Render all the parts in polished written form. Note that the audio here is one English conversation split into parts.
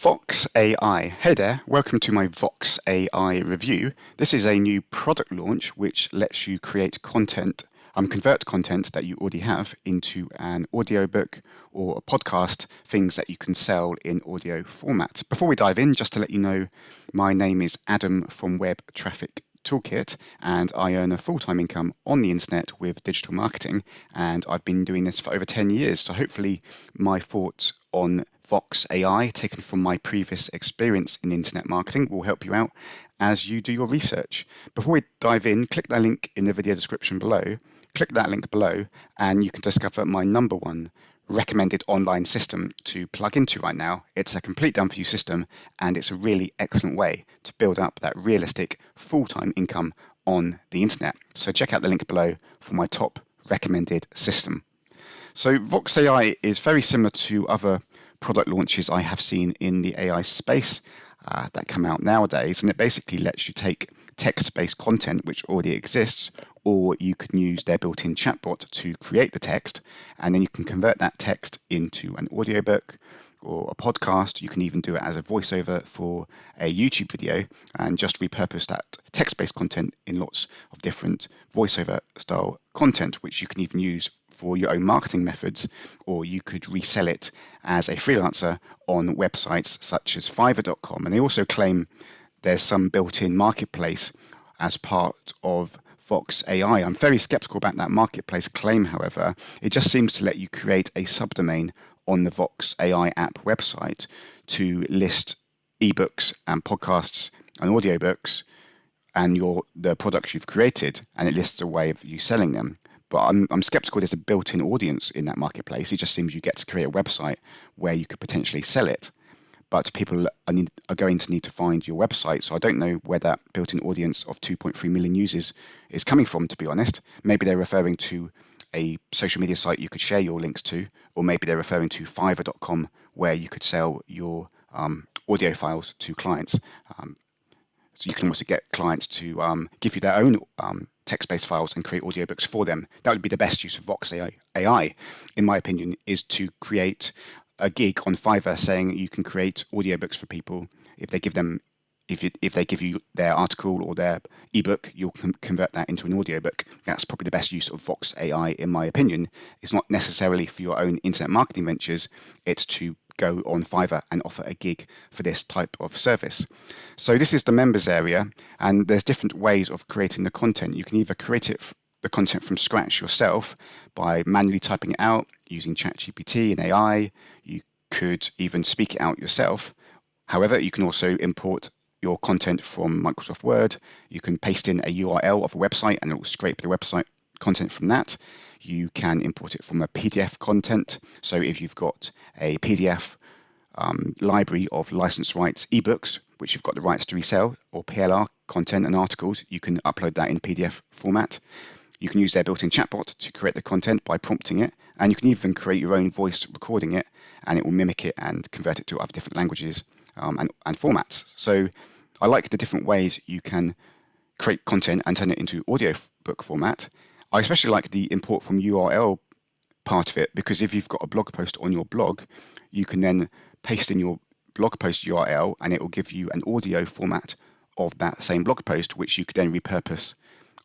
VOX AI. Hey there, welcome to my VOX AI review. This is a new product launch which lets you create content, convert content that you already have into an audiobook or a podcast, things that you can sell in audio format. Before we dive in, just to let you know, my name is Adam from Web Traffic Toolkit, and I earn a full-time income on the internet with digital marketing, and I've been doing this for over 10 years. So hopefully my thoughts on VOX AI, taken from my previous experience in internet marketing, will help you out as you do your research. Before we dive in, click that link in the video description below. Click that link below and you can discover my number one recommended online system to plug into right now. It's a complete done-for-you system, and it's a really excellent way to build up that realistic full-time income on the internet. So check out the link below for my top recommended system. So VOX AI is very similar to other product launches I have seen in the AI space that come out nowadays, and it basically lets you take text-based content which already exists, or you can use their built-in chatbot to create the text, and then you can convert that text into an audiobook or a podcast. You can even do it as a voiceover for a YouTube video and just repurpose that text-based content in lots of different voiceover style content, which you can even use for your own marketing methods, or you could resell it as a freelancer on websites such as Fiverr.com. And they also claim there's some built-in marketplace as part of VOX AI. I'm very skeptical about that marketplace claim, however. It just seems to let you create a subdomain on the VOX AI app website to list ebooks and podcasts and audiobooks and the products you've created, and it lists a way of you selling them. But I'm skeptical there's a built-in audience in that marketplace. It just seems you get to create a website where you could potentially sell it. But people are going to need to find your website. So I don't know where that built-in audience of 2.3 million users is coming from, to be honest. Maybe they're referring to a social media site you could share your links to, or maybe they're referring to Fiverr.com, where you could sell your audio files to clients. So you can also get clients to give you their own text-based files and create audiobooks for them. That would be the best use of VOX AI, in my opinion, is to create a gig on Fiverr saying you can create audiobooks for people. If they give you their article or their ebook, you'll convert that into an audiobook. That's probably the best use of VOX AI, in my opinion. It's not necessarily for your own internet marketing ventures. It's to go on Fiverr and offer a gig for this type of service. So this is the members area, and there's different ways of creating the content. You can either create the content from scratch yourself by manually typing it out using ChatGPT and AI. You could even speak it out yourself. However, you can also import your content from Microsoft Word. You can paste in a URL of a website and it will scrape the website content from that. You can import it from a PDF content. So if you've got a PDF library of license rights ebooks, which you've got the rights to resell, or PLR content and articles, you can upload that in PDF format. You can use their built-in chatbot to create the content by prompting it, and you can even create your own voice recording it, and it will mimic it and convert it to other different languages and formats. So I like the different ways you can create content and turn it into audiobook format. I especially like the import from URL part of it, because if you've got a blog post on your blog, you can then paste in your blog post URL and it will give you an audio format of that same blog post, which you could then repurpose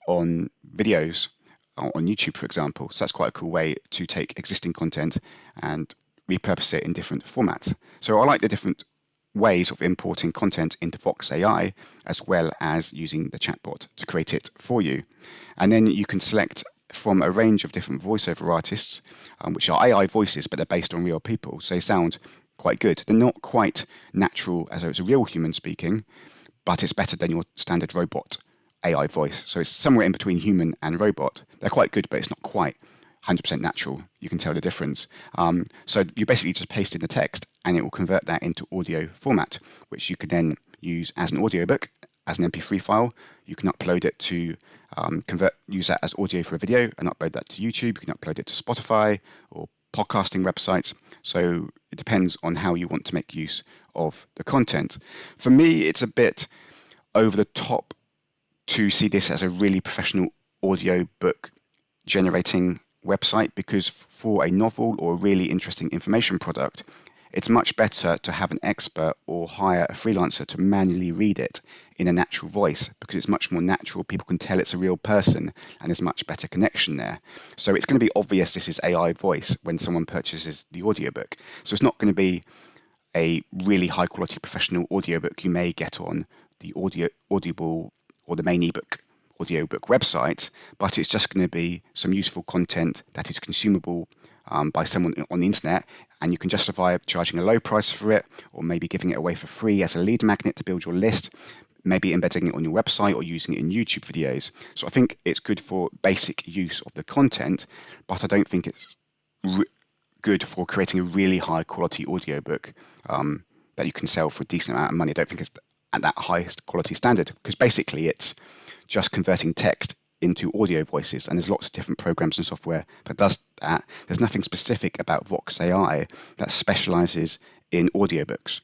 on videos on YouTube, for example. So that's quite a cool way to take existing content and repurpose it in different formats. So I like the different ways of importing content into VOX AI, as well as using the chatbot to create it for you. And then you can select from a range of different voiceover artists, which are AI voices, but they're based on real people. So they sound quite good. They're not quite natural as though it's a real human speaking, but it's better than your standard robot AI voice. So it's somewhere in between human and robot. They're quite good, but it's not quite 100% natural. You can tell the difference. So you basically just paste in the text and it will convert that into audio format, which you can then use as an audiobook, as an MP3 file. You can upload it to use that as audio for a video and upload that to YouTube. You can upload it to Spotify or podcasting websites. So it depends on how you want to make use of the content. For me, it's a bit over the top to see this as a really professional audiobook generating website, because for a novel or a really interesting information product, it's much better to have an expert or hire a freelancer to manually read it in a natural voice, because it's much more natural. People can tell it's a real person and there's much better connection there. So it's going to be obvious this is AI voice when someone purchases the audiobook. So it's not going to be a really high quality professional audiobook you may get on the Audible or the main ebook audiobook website, but it's just going to be some useful content that is consumable by someone on the internet, and you can justify charging a low price for it, or maybe giving it away for free as a lead magnet to build your list, maybe embedding it on your website or using it in YouTube videos. So I think it's good for basic use of the content, but I don't think it's good for creating a really high quality audiobook that you can sell for a decent amount of money. I don't think it's at that highest quality standard, because basically it's just converting text into audio voices, and there's lots of different programs and software that does that. There's nothing specific about VOX AI that specializes in audiobooks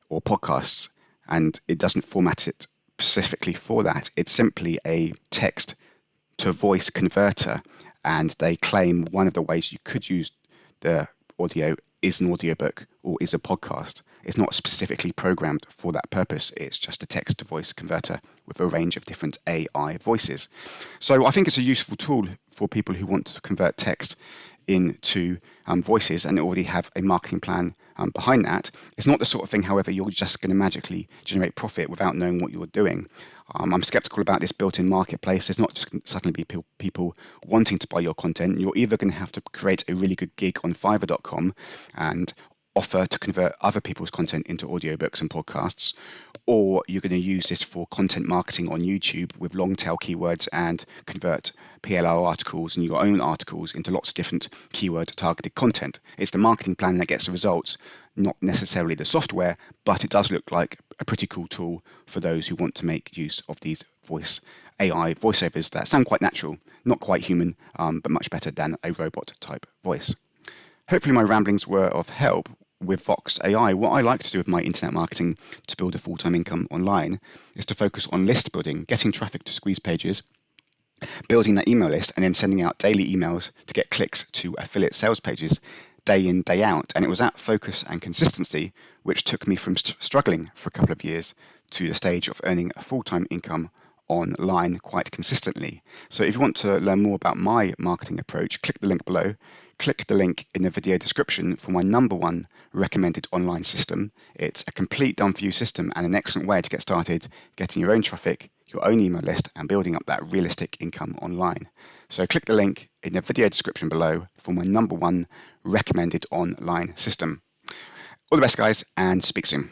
or podcasts, and it doesn't format it specifically for that. It's simply a text to voice converter, and they claim one of the ways you could use the audio is an audiobook or is a podcast. It's not specifically programmed for that purpose. It's just a text to voice converter with a range of different AI voices. So I think it's a useful tool for people who want to convert text into voices and already have a marketing plan behind that. It's not the sort of thing, however, you're just going to magically generate profit without knowing what you're doing. I'm skeptical about this built-in marketplace. There's not just going to suddenly be people wanting to buy your content. You're either going to have to create a really good gig on Fiverr.com and offer to convert other people's content into audiobooks and podcasts, or you're going to use this for content marketing on YouTube with long tail keywords and convert PLR articles and your own articles into lots of different keyword targeted content. It's the marketing plan that gets the results, not necessarily the software, but it does look like a pretty cool tool for those who want to make use of these AI voiceovers that sound quite natural, not quite human, but much better than a robot type voice. Hopefully my ramblings were of help with VOX AI. What I like to do with my internet marketing to build a full-time income online is to focus on list building, getting traffic to squeeze pages, building that email list, and then sending out daily emails to get clicks to affiliate sales pages day in, day out. And it was that focus and consistency which took me from struggling for a couple of years to the stage of earning a full-time income online quite consistently. So if you want to learn more about my marketing approach, click the link below. Click the link in the video description for my #1 recommended online system. It's a complete done-for-you system and an excellent way to get started getting your own traffic, your own email list, and building up that realistic income online. So click the link in the video description below for my #1 recommended online system. All the best, guys, and speak soon.